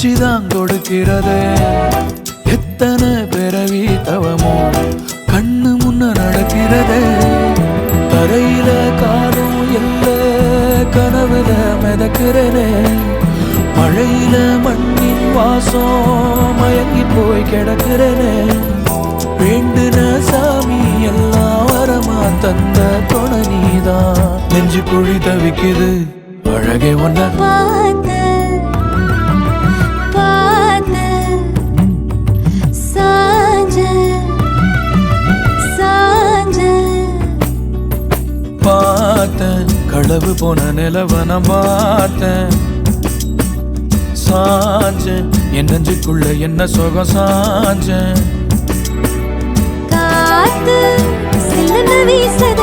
காட்சிதான் கொடுக்கிறதே எத்தனை பிறவி தவமோ கண்ணு முன்ன நடக்கிறதே தரையில காலும் எல்ல கனவுல மிதக்கிறனே மழையில மண்ணின் வாசம் மயங்கி போய் கிடக்கிறனே வேண்டுன சாமி எல்லாம் வரமா தந்த துணை நீதான் நெஞ்சு குழி தவிக்குது அழகே ஒன்ன பார்த்தேன் களவு போன நிலவன பார்த்தேன் சாஞ்சேன் என் நெஞ்சுக்குள்ள என்ன சுகம் சாஞ்சேன் காத்து சில்லுன்னு வீசத